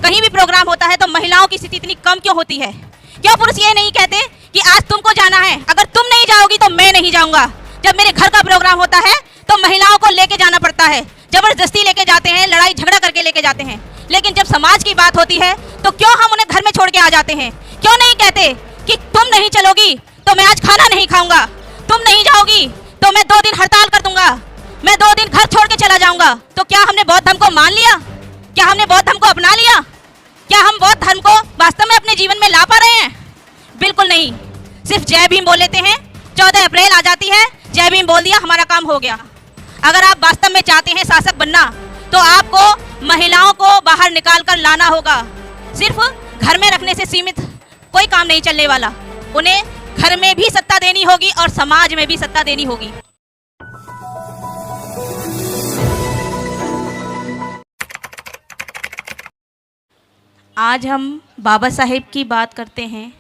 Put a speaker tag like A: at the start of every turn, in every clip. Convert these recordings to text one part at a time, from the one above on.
A: कहीं भी प्रोग्राम होता है तो महिलाओं की स्थिति इतनी कम क्यों होती है? क्यों पुरुष ये नहीं कहते कि आज तुमको जाना है, अगर तुम नहीं जाओगी तो मैं नहीं जाऊंगा? जब मेरे घर का प्रोग्राम होता है तो महिलाओं को लेके जाना पड़ता है, जबरदस्ती लेके जाते हैं, लड़ाई झगड़ा करके लेके जाते हैं। लेकिन जब समाज की बात होती है तो क्यों हम उन्हें घर में छोड़ के आ जाते हैं? क्यों नहीं कहते कि तुम नहीं चलोगी तो मैं आज खाना नहीं खाऊंगा, तुम नहीं जाओगी तो मैं 2 दिन हड़ताल कर दूंगा, मैं 2 दिन घर छोड़ के चला जाऊंगा? तो क्या हमने बौद्ध धर्म को मान लिया? क्या हमने बौद्ध धर्म को अपना लिया? क्या हम बौद्ध धर्म को वास्तव में अपने जीवन में ला पा रहे हैं? बिल्कुल नहीं। सिर्फ जय भीम बोल लेते हैं, 14 अप्रैल आ जाती है, जय भीम बोल दिया, हमारा काम हो गया। अगर आप वास्तव में चाहते हैं शासक बनना तो आपको महिलाओं को बाहर निकाल कर लाना होगा। सिर्फ घर में रखने से सीमित कोई काम नहीं चलने वाला, उन्हें घर में भी सत्ता देनी होगी और समाज में भी सत्ता देनी होगी। आज हम बाबा साहेब की बात करते हैं,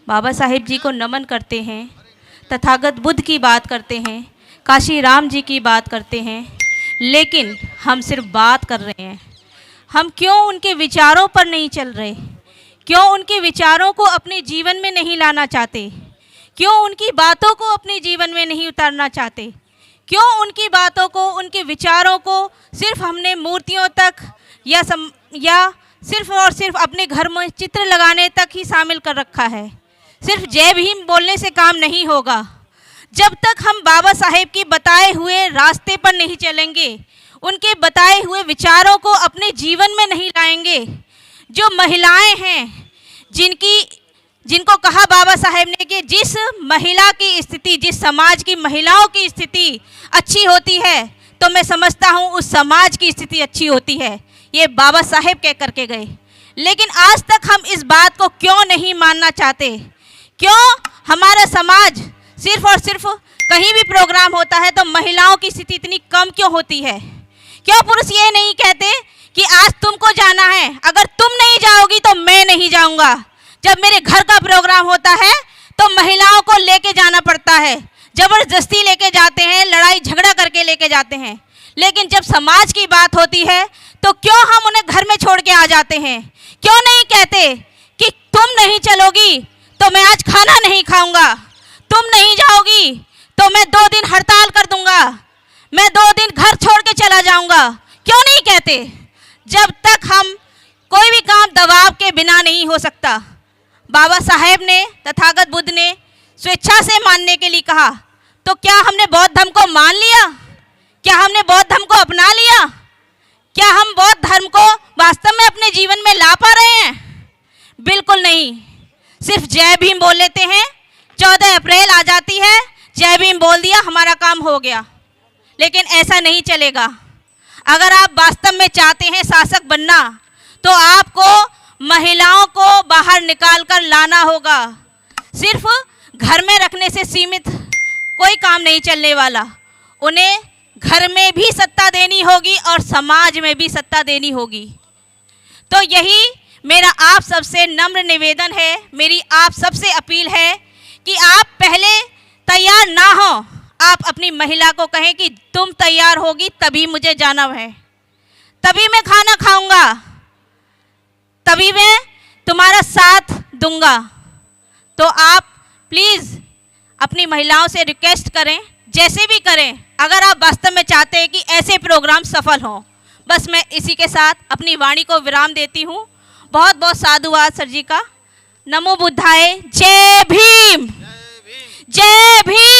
A: बाबा साहेब जी को नमन करते हैं, तथागत बुद्ध की बात करते हैं, काशी राम जी की बात करते हैं, लेकिन हम सिर्फ बात कर रहे हैं। हम क्यों उनके विचारों पर नहीं चल रहे? क्यों उनके विचारों को अपने जीवन में नहीं लाना चाहते? क्यों उनकी बातों को अपने जीवन में नहीं उतारना चाहते? क्यों उनकी बातों को, उनके विचारों को सिर्फ हमने मूर्तियों तक या सिर्फ और सिर्फ अपने घर में चित्र लगाने तक ही शामिल कर रखा है? सिर्फ जय भीम बोलने से काम नहीं होगा। जब तक हम बाबा साहेब के बताए हुए रास्ते पर नहीं चलेंगे, उनके बताए हुए विचारों को अपने जीवन में नहीं लाएंगे, जो महिलाएं हैं जिनको कहा बाबा साहेब ने कि जिस महिला की स्थिति, जिस समाज की महिलाओं की स्थिति अच्छी होती है तो मैं समझता हूँ उस समाज की स्थिति अच्छी होती है। ये बाबा साहेब कह करके गए। लेकिन आज तक हम इस बात को क्यों नहीं मानना चाहते? क्यों हमारा समाज सिर्फ और सिर्फ कहीं भी प्रोग्राम होता है तो महिलाओं की स्थिति इतनी कम क्यों होती है? क्यों पुरुष ये नहीं कहते कि आज तुमको जाना है, अगर तुम नहीं जाओगी तो मैं नहीं जाऊंगा? जब मेरे घर का प्रोग्राम होता है तो महिलाओं को लेके जाना पड़ता है, जबरदस्ती लेके जाते हैं, लड़ाई झगड़ा करके लेके जाते हैं। लेकिन जब समाज की बात होती है तो क्यों हम उन्हें घर में छोड़ के आ जाते हैं? क्यों नहीं कहते कि तुम नहीं चलोगी तो मैं आज खाना नहीं खाऊंगा, तुम नहीं जाओगी तो मैं 2 दिन हड़ताल कर दूंगा, मैं 2 दिन घर छोड़ के चला जाऊंगा? क्यों नहीं कहते? जब तक हम कोई भी काम दबाव के बिना नहीं हो सकता। बाबा साहेब ने, तथागत बुद्ध ने स्वेच्छा से मानने के लिए कहा, तो क्या हमने बौद्ध धर्म को मान लिया? क्या हमने बौद्ध धर्म को अपना लिया? क्या हम बौद्ध धर्म को वास्तव में अपने जीवन में ला पा रहे हैं? बिल्कुल नहीं। सिर्फ जय भीम बोल लेते हैं, 14 अप्रैल आ जाती है, जय भीम बोल दिया, हमारा काम हो गया। लेकिन ऐसा नहीं चलेगा। अगर आप वास्तव में चाहते हैं शासक बनना तो आपको महिलाओं को बाहर निकाल कर लाना होगा। सिर्फ घर में रखने से सीमित कोई काम नहीं चलने वाला, उन्हें घर में भी सत्ता देनी होगी और समाज में भी सत्ता देनी होगी। तो यही मेरा आप सबसे नम्र निवेदन है, मेरी आप सबसे अपील है कि आप पहले तैयार ना हो, आप अपनी महिला को कहें कि तुम तैयार होगी तभी मुझे जाना है, तभी मैं खाना खाऊंगा, तभी मैं तुम्हारा साथ दूंगा। तो आप प्लीज़ अपनी महिलाओं से रिक्वेस्ट करें, जैसे भी करें, अगर आप वास्तव में चाहते हैं कि ऐसे प्रोग्राम सफल हों। बस मैं इसी के साथ अपनी वाणी को विराम देती हूँ। बहुत बहुत साधुवाद सर जी का। नमो बुद्धाय। जय भीम, जय भीम।